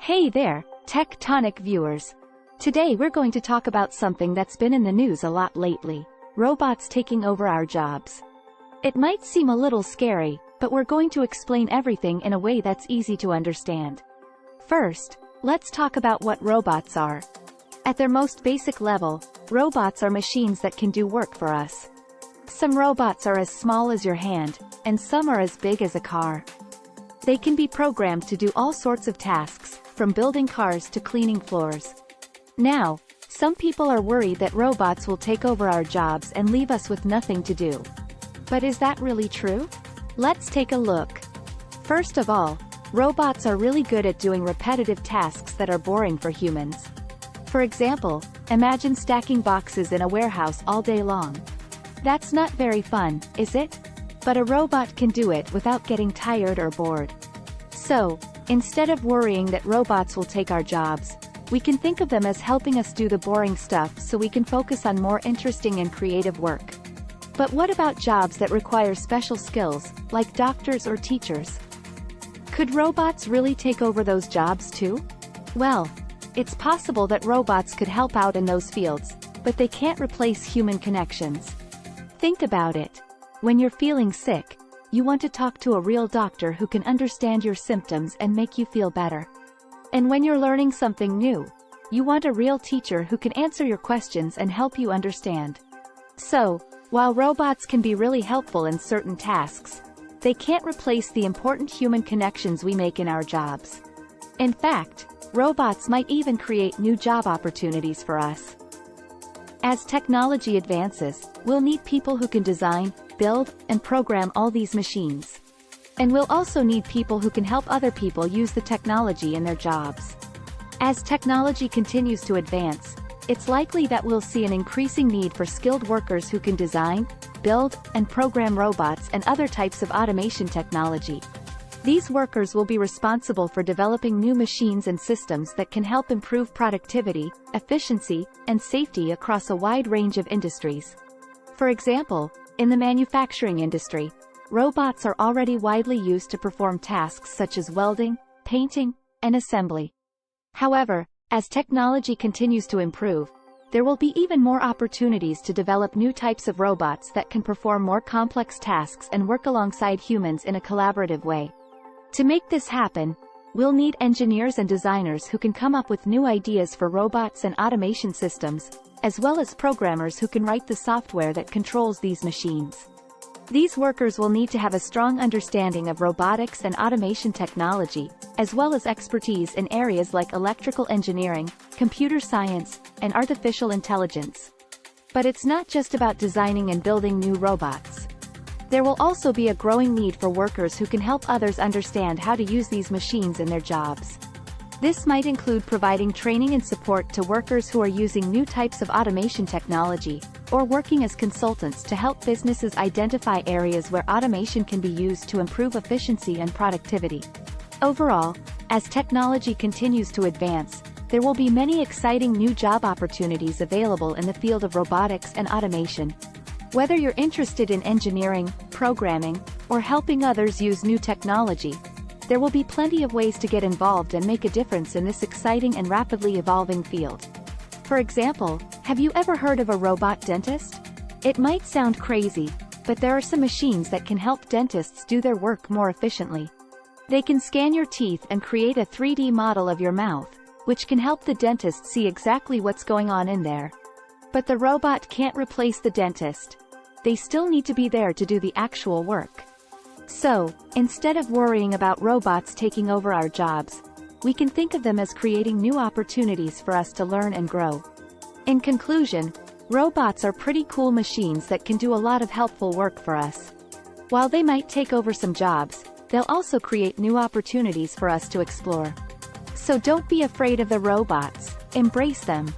Hey there, TechTonic viewers. Today we're going to talk about something that's been in the news a lot lately: robots taking over our jobs. It might seem a little scary, but we're going to explain everything in a way that's easy to understand. First, let's talk about what robots are. At their most basic level, robots are machines that can do work for us. Some robots are as small as your hand, and some are as big as a car. They can be programmed to do all sorts of tasks, from building cars to cleaning floors. Now, some people are worried that robots will take over our jobs and leave us with nothing to do. But is that really true? Let's take a look. First of all, robots are really good at doing repetitive tasks that are boring for humans. For example, imagine stacking boxes in a warehouse all day long. That's not very fun, is it? But a robot can do it without getting tired or bored. So, instead of worrying that robots will take our jobs, we can think of them as helping us do the boring stuff so we can focus on more interesting and creative work. But what about jobs that require special skills, like doctors or teachers? Could robots really take over those jobs too? Well, it's possible that robots could help out in those fields, but they can't replace human connections. Think about it. When you're feeling sick, you want to talk to a real doctor who can understand your symptoms and make you feel better. And when you're learning something new, you want a real teacher who can answer your questions and help you understand. So, while robots can be really helpful in certain tasks, they can't replace the important human connections we make in our jobs. In fact, robots might even create new job opportunities for us. As technology advances, we'll need people who can design, build, and program all these machines. And we'll also need people who can help other people use the technology in their jobs. As technology continues to advance, it's likely that we'll see an increasing need for skilled workers who can design, build, and program robots and other types of automation technology. These workers will be responsible for developing new machines and systems that can help improve productivity, efficiency, and safety across a wide range of industries. For example, in the manufacturing industry, robots are already widely used to perform tasks such as welding, painting, and assembly. However, as technology continues to improve, there will be even more opportunities to develop new types of robots that can perform more complex tasks and work alongside humans in a collaborative way. To make this happen, we'll need engineers and designers who can come up with new ideas for robots and automation systems, as well as programmers who can write the software that controls these machines. These workers will need to have a strong understanding of robotics and automation technology, as well as expertise in areas like electrical engineering, computer science, and artificial intelligence. But it's not just about designing and building new robots. There will also be a growing need for workers who can help others understand how to use these machines in their jobs. This might include providing training and support to workers who are using new types of automation technology, or working as consultants to help businesses identify areas where automation can be used to improve efficiency and productivity. Overall, as technology continues to advance, there will be many exciting new job opportunities available in the field of robotics and automation. Whether you're interested in engineering, programming, or helping others use new technology, there will be plenty of ways to get involved and make a difference in this exciting and rapidly evolving field. For example, have you ever heard of a robot dentist? It might sound crazy, but there are some machines that can help dentists do their work more efficiently. They can scan your teeth and create a 3D model of your mouth, which can help the dentist see exactly what's going on in there. But the robot can't replace the dentist. They still need to be there to do the actual work. So, instead of worrying about robots taking over our jobs, we can think of them as creating new opportunities for us to learn and grow. In conclusion, robots are pretty cool machines that can do a lot of helpful work for us. While they might take over some jobs, they'll also create new opportunities for us to explore. So don't be afraid of the robots, embrace them.